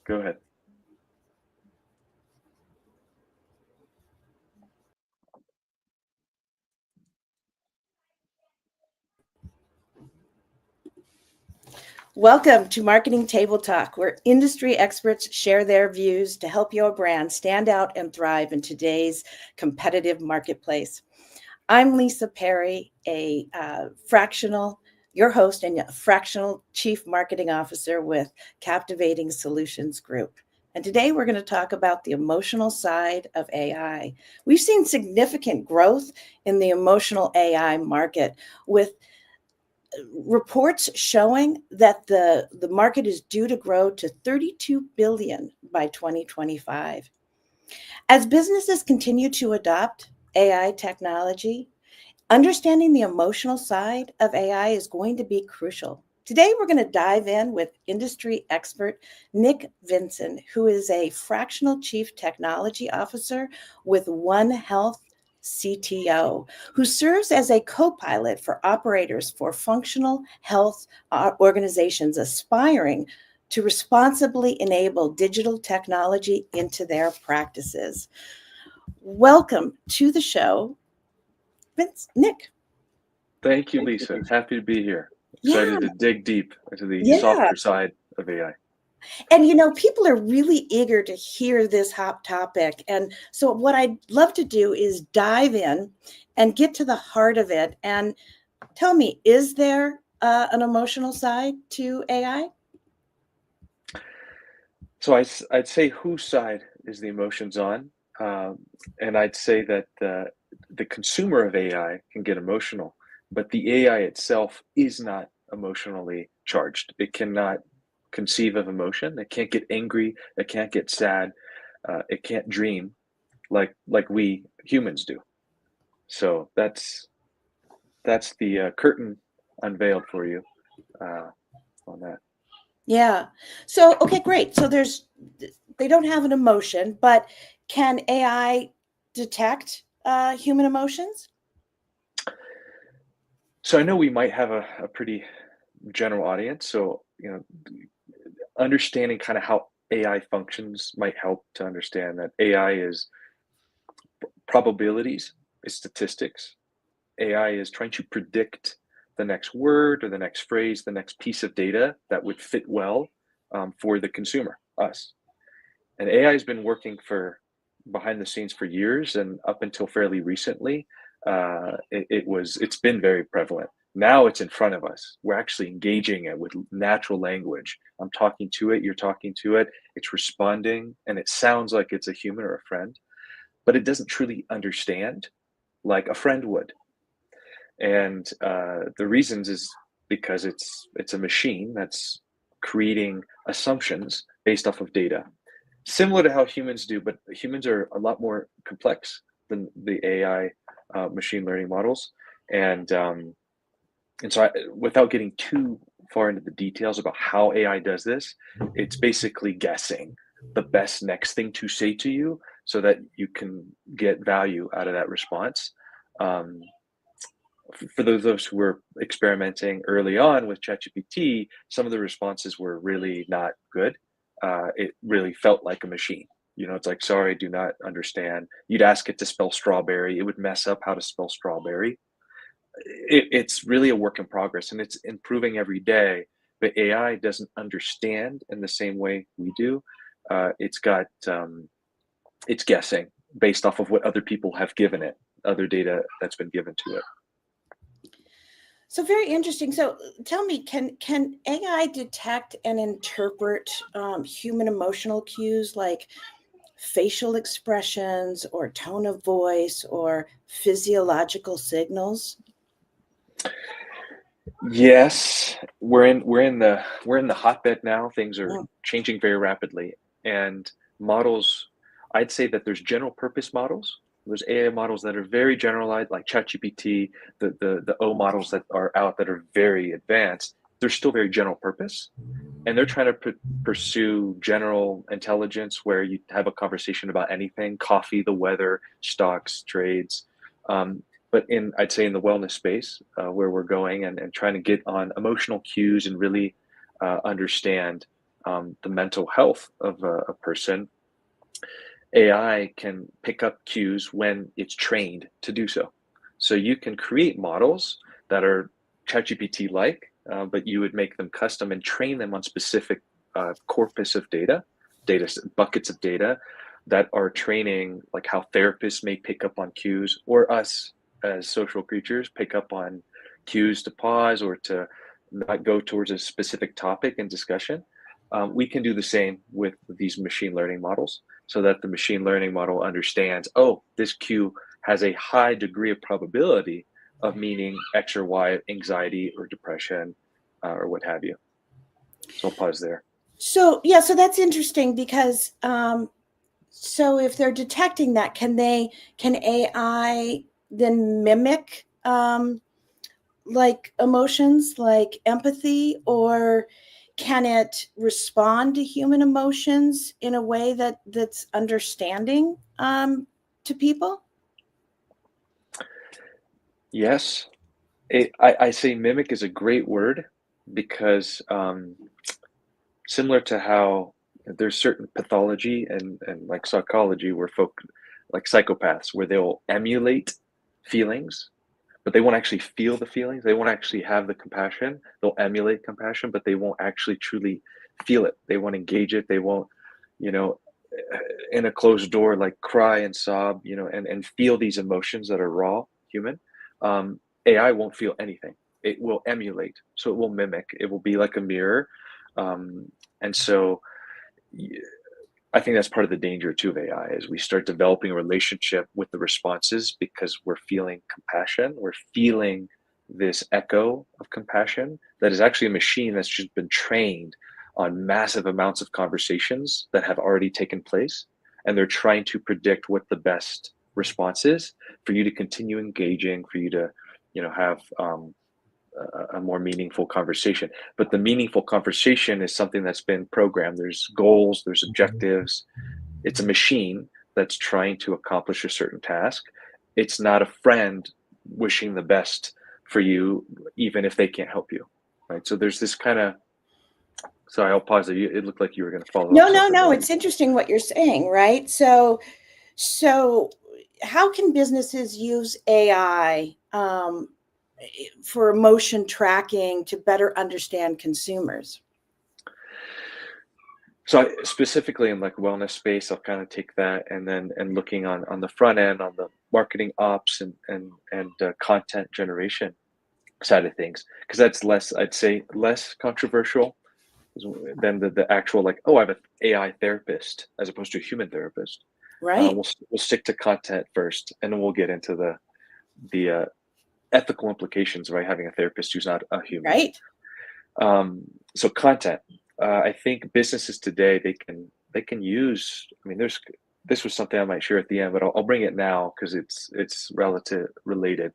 Go ahead. Welcome to Marketing Table Talk, where industry experts share their views to help your brand stand out and thrive in today's competitive marketplace. I'm Lisa Perry, your host and fractional chief marketing officer with Captivating Solutions Group. And today we're going to talk about the emotional side of AI. We've seen significant growth in the emotional AI market, with reports showing that the market is due to grow to 32 billion by 2025. As businesses continue to adopt AI technology, understanding the emotional side of AI is going to be crucial. Today, we're going to dive in with industry expert Nick Vinson, who is a fractional chief technology officer with One Health CTO, who serves as a co-pilot for operators for functional health organizations aspiring to responsibly enable digital technology into their practices. Welcome to the show, Nick. Thank you, Lisa. Happy to be here. Yeah, Excited to dig deep into the yeah. softer side of AI. And people are really eager to hear this hot topic. And so what I'd love to do is dive in and get to the heart of it. And tell me, is there an emotional side to AI? So I'd say whose side is the emotions on? And I'd say that the consumer of AI can get emotional, but the AI itself is not emotionally charged. It cannot conceive of emotion. It can't get angry. It can't get sad. It can't dream like we humans do. So that's the curtain unveiled for you on that. Yeah. So, okay, great. So they don't have an emotion, but can AI detect human emotions? So I know we might have a pretty general audience. So, understanding kind of how AI functions might help to understand that AI is probabilities, is statistics. AI is trying to predict the next word or the next phrase, the next piece of data that would fit well for the consumer, us. And AI has been working for behind the scenes for years, and up until fairly recently, it's been very prevalent. Now it's in front of us. We're actually engaging it with natural language. I'm talking to it, you're talking to it, it's responding, and it sounds like it's a human or a friend, but it doesn't truly understand like a friend would. And the reasons is because it's a machine that's creating assumptions based off of data, similar to how humans do, but humans are a lot more complex than the AI machine learning models. And so without getting too far into the details about how AI does this, it's basically guessing the best next thing to say to you so that you can get value out of that response. Um, for those of us who were experimenting early on with ChatGPT, some of the responses were really not good. It really felt like a machine. It's like, sorry, I do not understand. You'd ask it to spell strawberry, it would mess up how to spell strawberry. It's really a work in progress, and it's improving every day. But AI doesn't understand in the same way we do. It's guessing based off of what other people have given it, other data that's been given to it. So very interesting. So tell me, can AI detect and interpret human emotional cues like facial expressions or tone of voice or physiological signals? Yes, we're in the hotbed now. Things are Mm, changing very rapidly, and models. I'd say that there's general purpose models. There's AI models that are very generalized, like ChatGPT. The O models that are out that are very advanced. They're still very general purpose, and they're trying to pursue general intelligence where you have a conversation about anything: coffee, the weather, stocks, trades. Um, but I'd say in the wellness space, where we're going and trying to get on emotional cues and really understand the mental health of a person, AI can pick up cues when it's trained to do so. So you can create models that are ChatGPT like, but you would make them custom and train them on specific corpus of buckets of data that are training, like how therapists may pick up on cues, or us as social creatures pick up on cues to pause or to not go towards a specific topic in discussion. We can do the same with these machine learning models, so that the machine learning model understands, oh, this cue has a high degree of probability of meaning X or Y, anxiety or depression, or what have you. So I'll pause there. So yeah, so that's interesting because so if they're detecting that, can AI then mimic like emotions, like empathy, or can it respond to human emotions in a way that's understanding to people? Yes, I say mimic is a great word because similar to how there's certain pathology and like psychology where folk like psychopaths where they'll emulate feelings, but they won't actually feel the feelings. They won't actually have the compassion. They'll emulate compassion, but they won't actually truly feel it. They won't engage it. They won't, you know, in a closed door, like cry and sob, and feel these emotions that are raw, human. AI won't feel anything. It will emulate. So it will mimic. It will be like a mirror. Um, and so I think that's part of the danger too of AI is we start developing a relationship with the responses because we're feeling compassion. We're feeling this echo of compassion that is actually a machine that's just been trained on massive amounts of conversations that have already taken place. And they're trying to predict what the best response is for you to continue engaging, for you to, have a more meaningful conversation. But the meaningful conversation is something that's been programmed. There's goals, there's objectives. It's a machine that's trying to accomplish a certain task. It's not a friend wishing the best for you, even if they can't help you. Right. So there's this kind of, sorry, I'll pause there. It looked like you were going to follow up No, something. it's interesting what you're saying, right? So how can businesses use AI for emotion tracking to better understand consumers? So specifically in like wellness space, I'll kind of take that and looking on the front end, on the marketing ops and content generation side of things, because that's less, I'd say, less controversial than the actual like, oh, I have an AI therapist as opposed to a human therapist. Right. We'll stick to content first, and then we'll get into the ethical implications of having a therapist who's not a human. Right. So content. I think businesses today they can use. I mean, this was something I might share at the end, but I'll bring it now because it's related.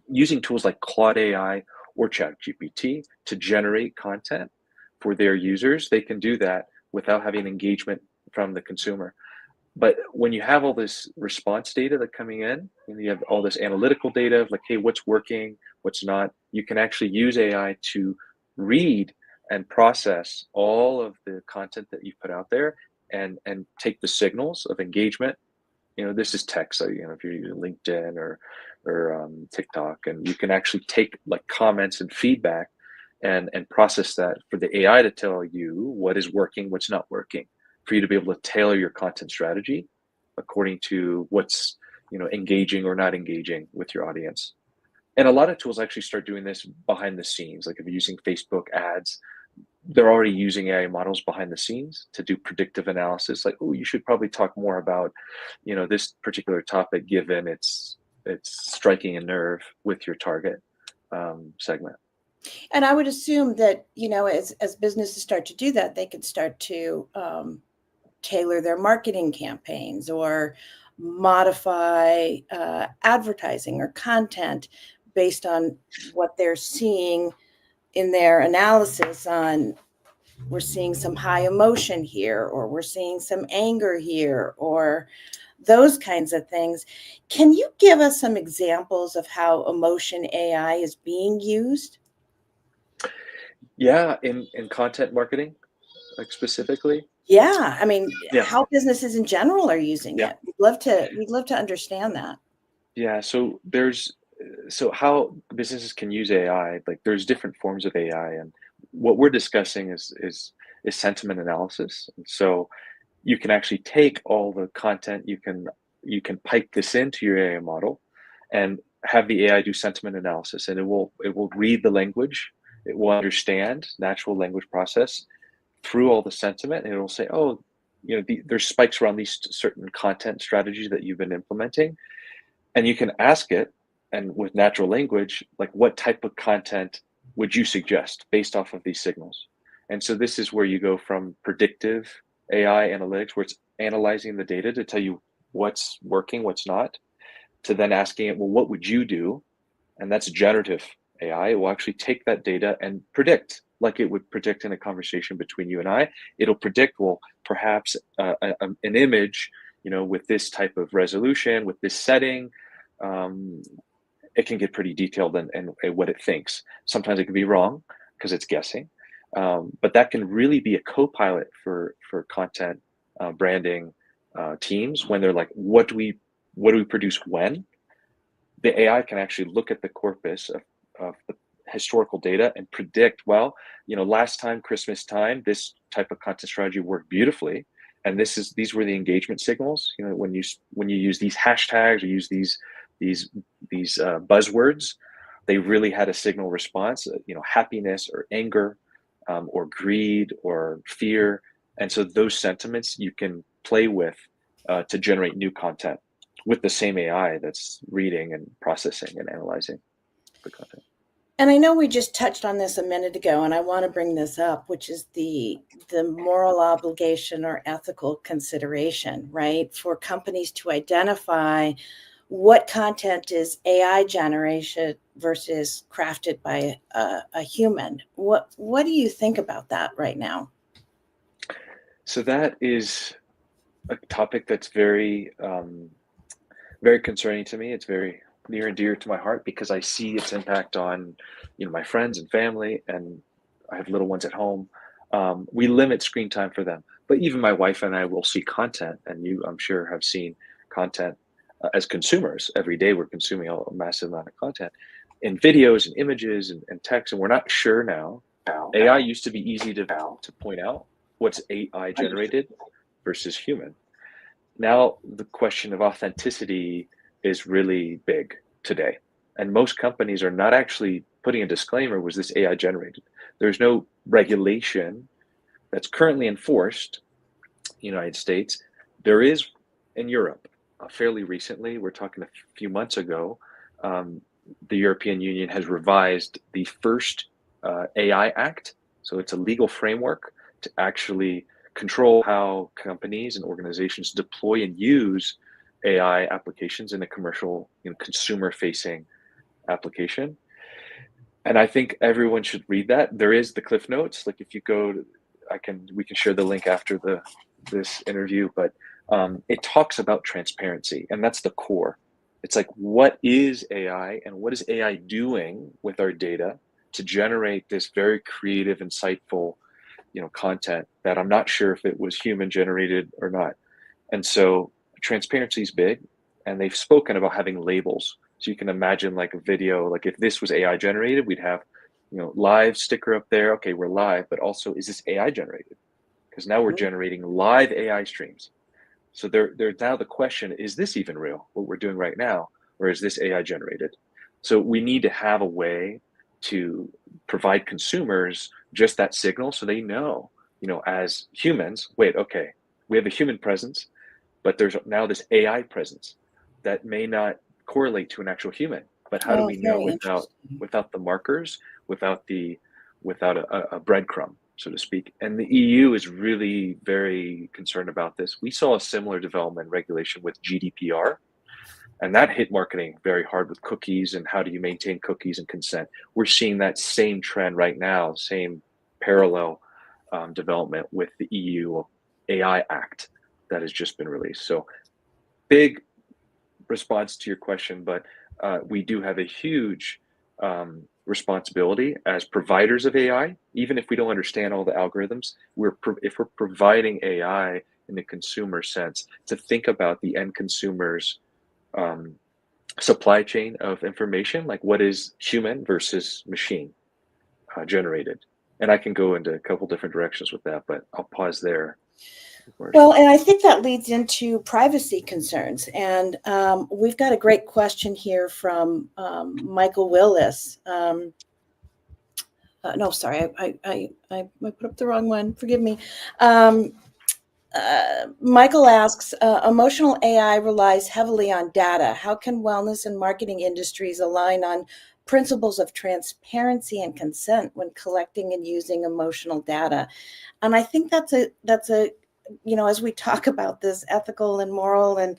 Using tools like Claude AI or ChatGPT to generate content for their users, they can do that without having engagement from the consumer. But when you have all this response data that coming in, and you have all this analytical data of like, hey, what's working, what's not, you can actually use AI to read and process all of the content that you put out there and take the signals of engagement. This is text. So, if you're using LinkedIn or TikTok, and you can actually take like comments and feedback and process that for the AI to tell you what is working, what's not working, for you to be able to tailor your content strategy according to what's engaging or not engaging with your audience. And a lot of tools actually start doing this behind the scenes. Like if you're using Facebook ads, they're already using AI models behind the scenes to do predictive analysis. Like, oh, you should probably talk more about, this particular topic given it's striking a nerve with your target segment. And I would assume that, as businesses start to do that, they could start to tailor their marketing campaigns or modify advertising or content based on what they're seeing in their analysis on, we're seeing some high emotion here, or we're seeing some anger here, or those kinds of things. Can you give us some examples of how emotion AI is being used? Yeah, in content marketing, like specifically? Yeah, I mean, Yeah, how businesses in general are using yeah, it. We'd love to understand that. yeah. So how businesses can use AI, like there's different forms of AI, and what we're discussing is sentiment analysis. And so you can actually take all the content, you can pipe this into your AI model and have the AI do sentiment analysis, and it will read the language, it will understand natural language process through all the sentiment, and it'll say, oh, there's spikes around these certain content strategies that you've been implementing, and you can ask it, and with natural language, like what type of content would you suggest based off of these signals. And so this is where you go from predictive AI analytics, where it's analyzing the data to tell you what's working, what's not, to then asking it, well, what would you do? And that's generative AI. It will actually take that data and predict, like it would predict in a conversation between you and I. It'll predict, well, perhaps an image, with this type of resolution, with this setting, um, it can get pretty detailed in what it thinks. Sometimes it can be wrong because it's guessing, but that can really be a co-pilot for content branding teams when they're like, what do we produce when? The AI can actually look at the corpus of the historical data and predict, well, last time Christmas time, this type of content strategy worked beautifully. And these were the engagement signals. When you use these hashtags or use these buzzwords, they really had a signal response, happiness or anger, or greed or fear. And so those sentiments you can play with to generate new content with the same AI that's reading and processing and analyzing the content. And I know we just touched on this a minute ago, and I want to bring this up, which is the moral obligation or ethical consideration, right? For companies to identify what content is AI generation versus crafted by a human. What do you think about that right now? So that is a topic that's very, very concerning to me. It's very near and dear to my heart because I see its impact on, my friends and family, and I have little ones at home. We limit screen time for them, but even my wife and I will see content, and you, I'm sure, have seen content as consumers. Every day, we're consuming a massive amount of content in videos and images and text, and we're not sure now. AI used to be easy to point out what's AI generated versus human. Now, the question of authenticity is really big today. And most companies are not actually putting a disclaimer, was this AI generated? There's no regulation that's currently enforced in the United States. There is in Europe, fairly recently, we're talking a few months ago, um, the European Union has revised the first AI Act. So it's a legal framework to actually control how companies and organizations deploy and use AI applications in a commercial, consumer facing application. And I think everyone should read that. There is the Cliff Notes. Like if you go to, we can share the link after this interview, but it talks about transparency, and that's the core. It's like, what is AI and what is AI doing with our data to generate this very creative, insightful, content that I'm not sure if it was human generated or not. And so transparency is big, and they've spoken about having labels. So you can imagine like a video, like if this was AI generated, we'd have, live sticker up there. Okay, we're live, but also is this AI generated? Because now we're generating live AI streams. So there's now the question, is this even real, what we're doing right now, or is this AI generated? So we need to have a way to provide consumers just that signal so they know, as humans, wait, okay, we have a human presence, but there's now this AI presence that may not correlate to an actual human. But how do Oh, we know very without interesting. without the markers, without a breadcrumb, so to speak? And the EU is really very concerned about this. We saw a similar development regulation with GDPR, and that hit marketing very hard with cookies and how do you maintain cookies and consent. We're seeing that same trend right now, same parallel development with the EU AI Act that has just been released. So big response to your question, but we do have a huge responsibility as providers of AI, even if we don't understand all the algorithms. If we're providing AI in the consumer sense, to think about the end consumer's supply chain of information, like what is human versus machine generated. And I can go into a couple different directions with that, but I'll pause there. Well, and I think that leads into privacy concerns. And we've got a great question here from Michael Willis. No, sorry, I put up the wrong one. Forgive me. Michael asks, emotional AI relies heavily on data. How can wellness and marketing industries align on principles of transparency and consent when collecting and using emotional data? And I think that's a as we talk about this ethical and moral and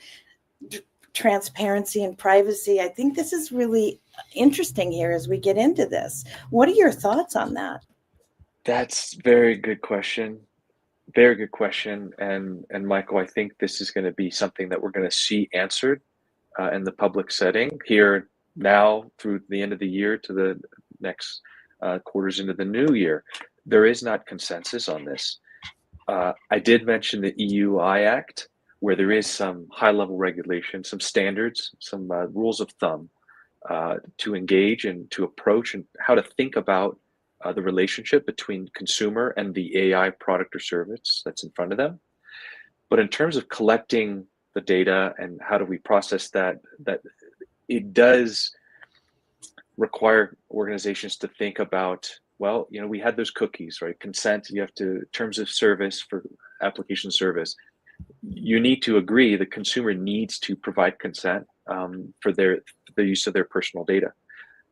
transparency and privacy, I think this is really interesting here as we get into this. What are your thoughts on that? That's very good question. Very good question. And Michael, I think this is going to be something that we're going to see answered in the public setting here now through the end of the year to the next quarters into the new year. There is not consensus on this. I did mention the EUI Act, where there is some high-level regulation, some standards, some rules of thumb to engage and to approach and how to think about the relationship between consumer and the AI product or service that's in front of them. But in terms of collecting the data and how do we process that it does require organizations to think about, well, we had those cookies, right? Consent, you have to, terms of service for application service, you need to agree the consumer needs to provide consent for the use of their personal data.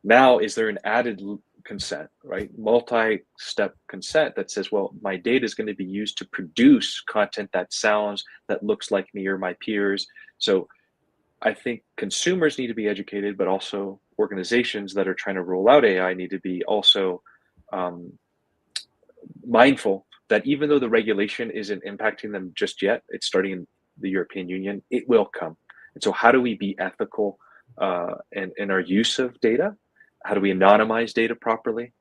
Now, is there an added consent, right? Multi-step consent that says, well, my data is going to be used to produce content that sounds, that looks like me or my peers. So I think consumers need to be educated, but also organizations that are trying to roll out AI need to be also mindful that even though the regulation isn't impacting them just yet, it's starting in the European Union, it will come. And so how do we be ethical in our use of data? How do we anonymize data properly?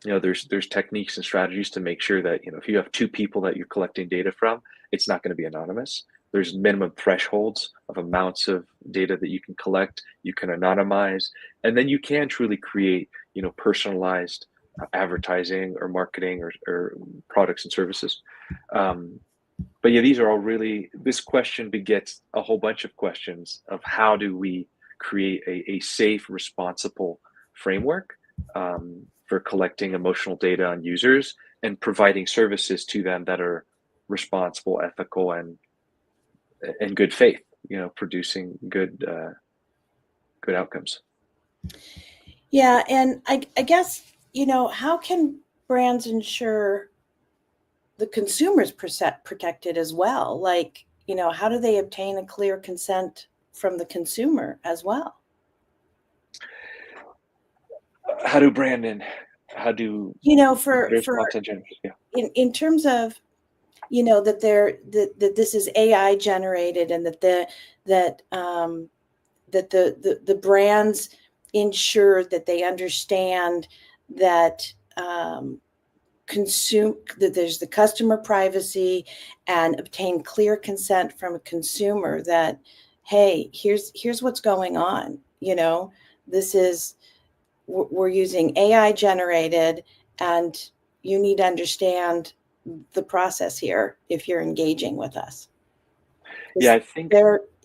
There's techniques and strategies to make sure that, if you have two people that you're collecting data from, it's not going to be anonymous. There's minimum thresholds of amounts of data that you can collect, you can anonymize, and then you can truly create, personalized advertising or marketing or products and services. But yeah, these are all really, this question begets a whole bunch of questions of how do we create a safe, responsible framework for collecting emotional data on users and providing services to them that are responsible, ethical, and good faith, producing good outcomes. Yeah, and I guess, how can brands ensure the consumer's protected as well? Like, how do they obtain a clear consent from the consumer as well? How do Brandon? How do for yeah. in terms of that this is AI generated and that the brands ensure that they understand that that there's the customer privacy and obtain clear consent from a consumer that, hey, here's what's going on. This is, we're using AI generated, and you need to understand the process here if you're engaging with us. I think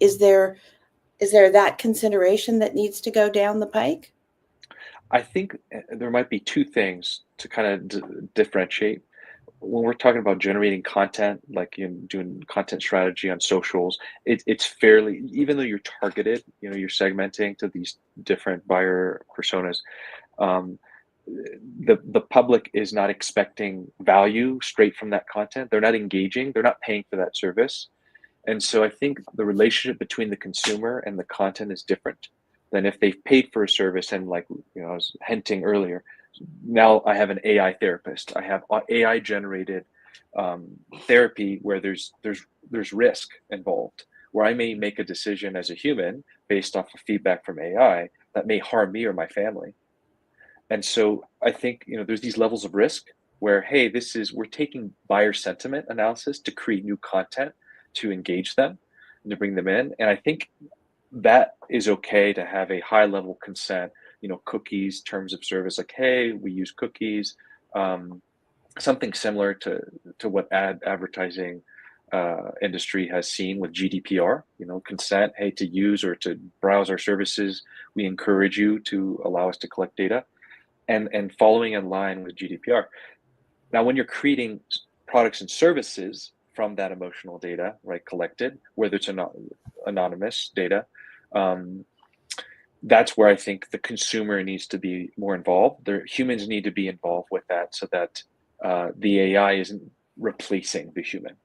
is there that consideration that needs to go down the pike? I think there might be two things to kind of differentiate. When we're talking about generating content, like doing content strategy on socials, it's fairly, even though you're targeted, you're segmenting to these different buyer personas, the public is not expecting value straight from that content. They're not engaging, they're not paying for that service. And so I think the relationship between the consumer and the content is different than if they've paid for a service. And like, I was hinting earlier, now I have an AI therapist. I have AI generated therapy where there's risk involved, where I may make a decision as a human based off of feedback from AI, that may harm me or my family. And so I think, there's these levels of risk where, hey, we're taking buyer sentiment analysis to create new content to engage them and to bring them in. And I think that is okay to have a high level consent, cookies, terms of service, like, hey, we use cookies, something similar to what advertising industry has seen with GDPR, consent, hey, to use or to browse our services, we encourage you to allow us to collect data, and following in line with GDPR. Now, when you're creating products and services from that emotional data, right, collected, whether it's anonymous data, that's where I think the consumer needs to be more involved. Humans need to be involved with that so that the AI isn't replacing the human.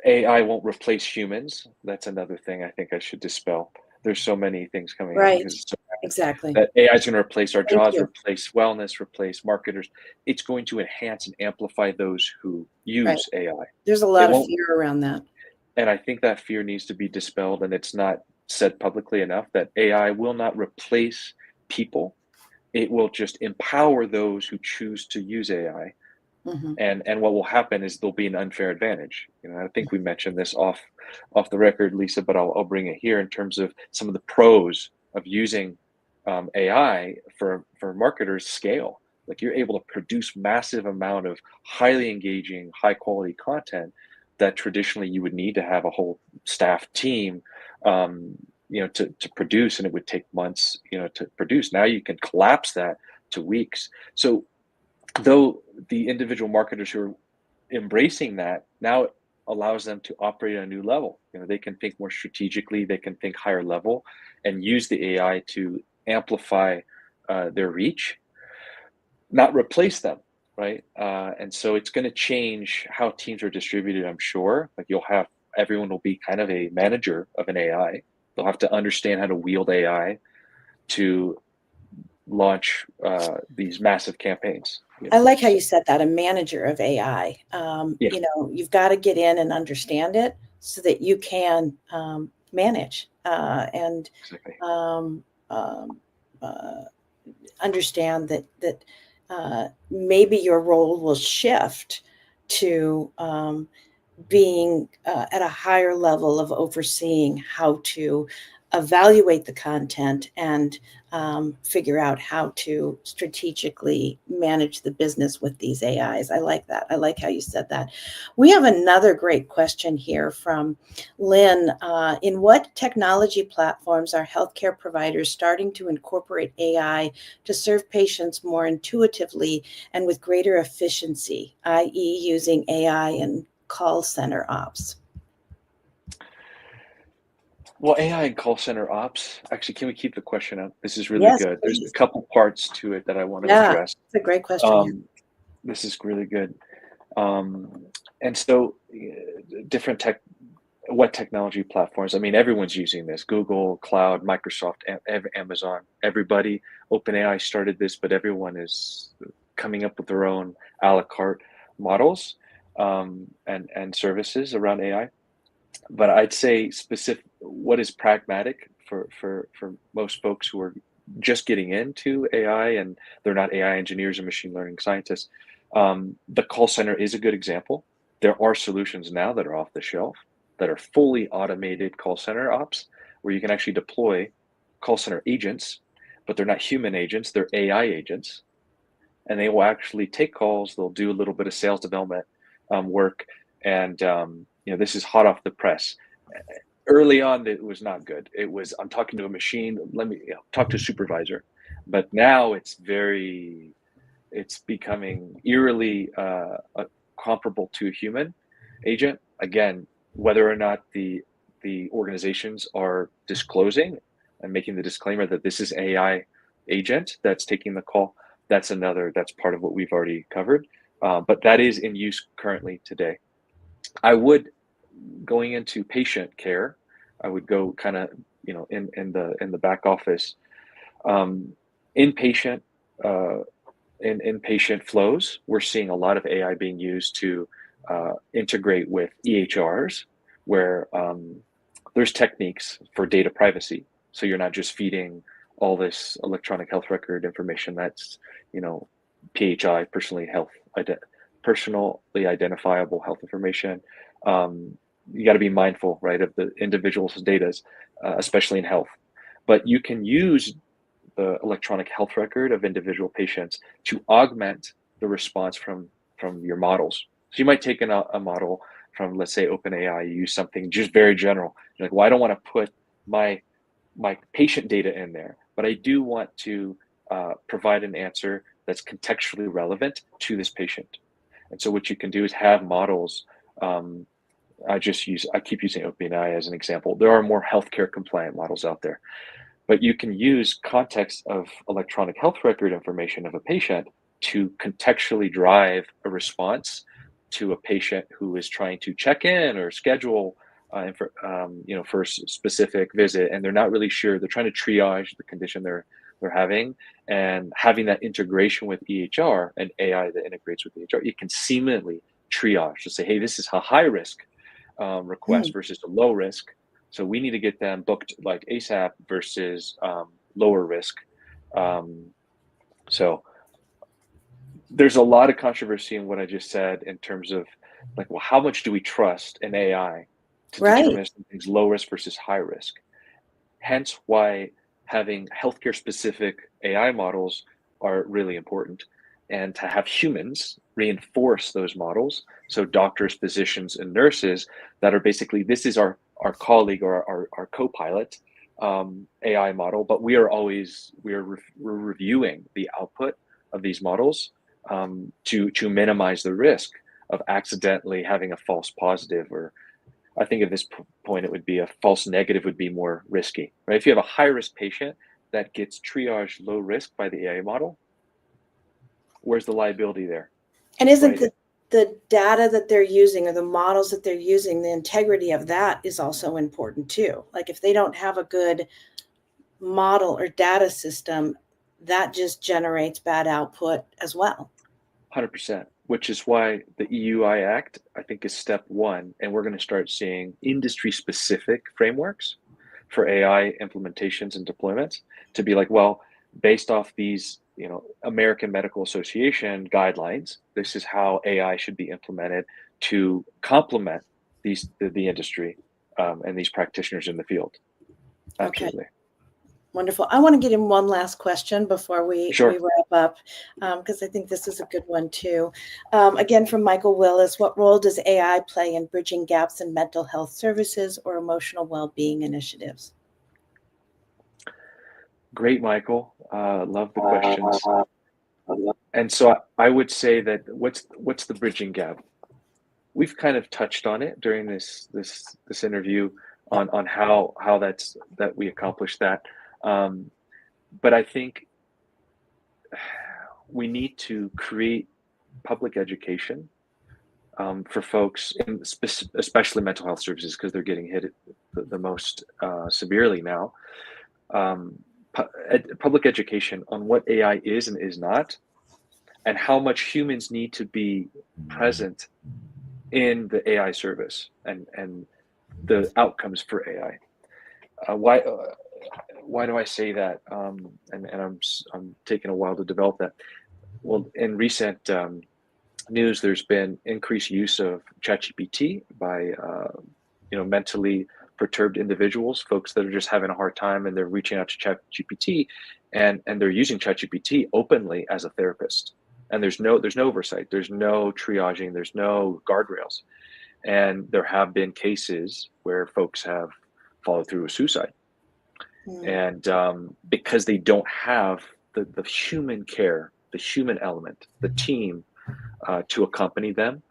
AI won't replace humans. That's another thing I think I should dispel. There's so many things coming out Right. because Exactly. that AI is going to replace our Thank jobs, you. replace wellness, replace marketers. It's going to enhance and amplify those who Right. use AI. There's a It lot of won't, fear around that. and I think that fear needs to be dispelled, and it's not said publicly enough that AI will not replace people. It will just empower those who choose to use AI. Mhm. And what will happen is there'll be an unfair advantage. I think we mentioned this off the record, Lisa, but I'll bring it here in terms of some of the pros of using AI for marketers. Scale, like, you're able to produce massive amount of highly engaging, high quality content that traditionally you would need to have a whole staff team, to produce, and it would take months, to produce. Now you can collapse that to weeks. So though the individual marketers who are embracing that now, it allows them to operate at a new level. They can think more strategically, they can think higher level, and use the AI to amplify their reach, not replace them, right? And so it's going to change how teams are distributed, I'm sure. Like, everyone will be kind of a manager of an AI. They'll have to understand how to wield AI to launch these massive campaigns. I like how So, you said that, a manager of AI. yeah, You've got to get in and understand it so that you can manage and exactly. um, uh, understand that maybe your role will shift to being at a higher level of overseeing how to evaluate the content and figure out how to strategically manage the business with these AIs. I like that. I like how you said that. We have another great question here from Lynn. In what technology platforms are healthcare providers starting to incorporate AI to serve patients more intuitively and with greater efficiency, i.e., using AI in call center ops? Well, AI and call center ops. Actually, can we keep the question up? This is really Yes, good. There's a please. couple parts to it that I want to Yeah, address. it's a great question. Yeah. Um, this is really good. And so, different what technology platforms? I mean, everyone's using this: Google, Cloud, Microsoft, Amazon. Everybody. OpenAI started this, but everyone is coming up with their own a la carte models, and services around AI. But I'd say specific what is pragmatic for most folks who are just getting into AI and they're not AI engineers or machine learning scientists. The call center is a good example. There are solutions now that are off the shelf that are fully automated call center ops, where you can actually deploy call center agents, but they're not human agents, they're AI agents, and they will actually take calls. They'll do a little bit of sales development work, and this is hot off the press. Early on, it was not good. It was, I'm talking to a machine. Let me talk to a supervisor. But now it's becoming eerily comparable to a human agent. Again, whether or not the organizations are disclosing and making the disclaimer that this is AI agent that's taking the call, that's part of what we've already covered. But that is in use currently today. I would, going into patient care, I would go kind of, in the back office, um, inpatient, uh, in inpatient flows. We're seeing a lot of AI being used to integrate with EHRs, where there's techniques for data privacy. So you're not just feeding all this electronic health record information that's, you know, PHI, personally identifiable health information. You got to be mindful, right, of the individual's data, especially in health. But you can use the electronic health record of individual patients to augment the response from your models. So you might take a model from, let's say, OpenAI. You use something just very general. You're like, well, I don't want to put my patient data in there, but I do want to provide an answer that's contextually relevant to this patient. And so what you can do is have models. I keep using OpenAI as an example. There are more healthcare compliant models out there, but you can use context of electronic health record information of a patient to contextually drive a response to a patient who is trying to check in or schedule for a specific visit, and they're not really sure. They're trying to triage the condition they're having, and having that integration with EHR and AI that integrates with EHR, you can seamlessly triage to say, hey, this is a high risk request versus a low risk. So we need to get them booked like ASAP versus lower risk. So there's a lot of controversy in what I just said in terms of like, well, how much do we trust in AI to determine if something's low risk versus high risk? Hence why having healthcare specific AI models are really important, and to have humans reinforce those models. So doctors, physicians, and nurses that are basically, this is our colleague or our co-pilot AI model, but we're reviewing the output of these models to minimize the risk of accidentally having a false positive, or I think at this point it would be a false negative would be more risky, right? If you have a high risk patient that gets triaged low risk by the AI model, where's the liability there? And isn't the data that they're using or the models that they're using, the integrity of that is also important too. Like if they don't have a good model or data system, that just generates bad output as well. 100%, which is why the EUI Act, I think, is step one. And we're going to start seeing industry specific frameworks for AI implementations and deployments to be like, well, based off these, American Medical Association guidelines, this is how AI should be implemented to complement the industry and these practitioners in the field. Absolutely. Okay. Wonderful. I want to get in one last question before we wrap up, because I think this is a good one too. Again, from Michael Willis, what role does AI play in bridging gaps in mental health services or emotional well-being initiatives? Great, Michael. Love the questions. And so I would say that what's the bridging gap? We've kind of touched on it during this interview on how that we accomplish that. But I think we need to create public education for folks, especially mental health services, because they're getting hit the most severely now. Public education on what AI is and is not, and how much humans need to be present in the AI service and the outcomes for AI. Why do I say that? And I'm taking a while to develop that. Well, in recent news, there's been increased use of ChatGPT by mentally perturbed individuals, folks that are just having a hard time, and they're reaching out to ChatGPT, and they're using ChatGPT openly as a therapist. And there's no oversight, there's no triaging, there's no guardrails, and there have been cases where folks have followed through with suicide. And because they don't have the human care, the human element, the team to accompany them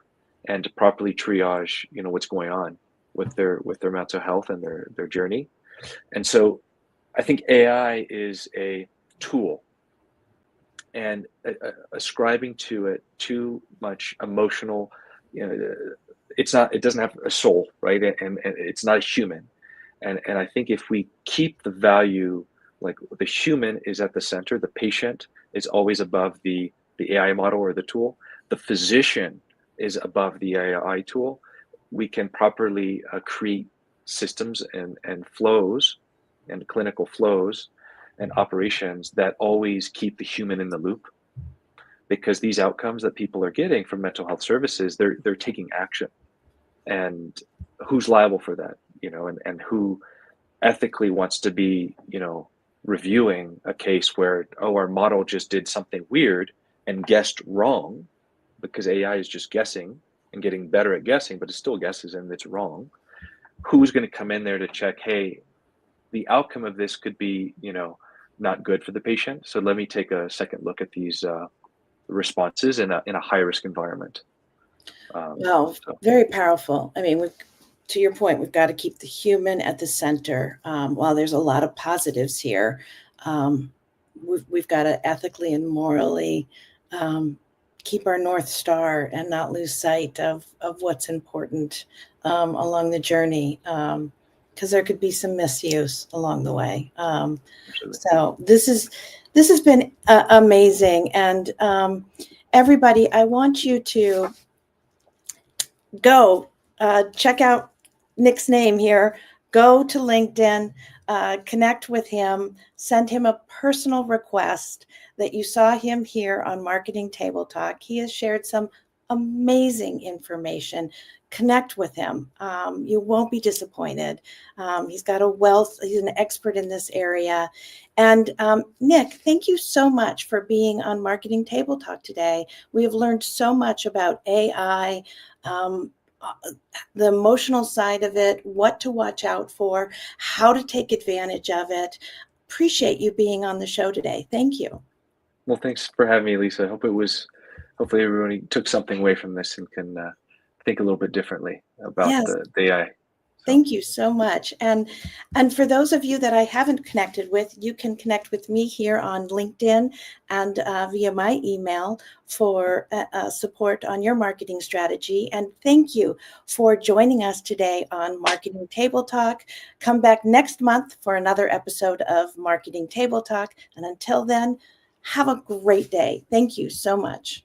and to properly triage, what's going on with their mental health and their journey. And so I think AI is a tool, and ascribing to it too much emotional, it doesn't have a soul, right? And it's not a human. And I think if we keep the value, like the human is at the center, the patient is always above the AI model or the tool, the physician is above the AI tool, we can properly create systems and flows and clinical flows and operations that always keep the human in the loop, because these outcomes that people are getting from mental health services, they're taking action. And who's liable for that? And who ethically wants to be, reviewing a case where, oh, our model just did something weird and guessed wrong, because AI is just guessing and getting better at guessing, but it still guesses and it's wrong. Who's going to come in there to check, hey, the outcome of this could be, not good for the patient. So let me take a second look at these responses in a high risk environment. Wow, So very powerful. I mean, to your point, we've got to keep the human at the center. While there's a lot of positives here, we've got to ethically and morally keep our North Star and not lose sight of what's important along the journey, because there could be some misuse along the way. So this has been amazing, and everybody, I want you to go check out Nick's name here. Go to LinkedIn, connect with him, send him a personal request that you saw him here on Marketing Table Talk. He has shared some amazing information. Connect with him. You won't be disappointed. He's got a wealth. He's an expert in this area. And Nick, thank you so much for being on Marketing Table Talk today. We have learned so much about AI, the emotional side of it, what to watch out for, how to take advantage of it. Appreciate you being on the show today. Thank you. Well, thanks for having me, Lisa. Hopefully everybody took something away from this and can think a little bit differently about Yes. the AI. Thank you so much. And for those of you that I haven't connected with, you can connect with me here on LinkedIn and via my email for support on your marketing strategy. And thank you for joining us today on Marketing Table Talk. Come back next month for another episode of Marketing Table Talk. And until then, have a great day. Thank you so much.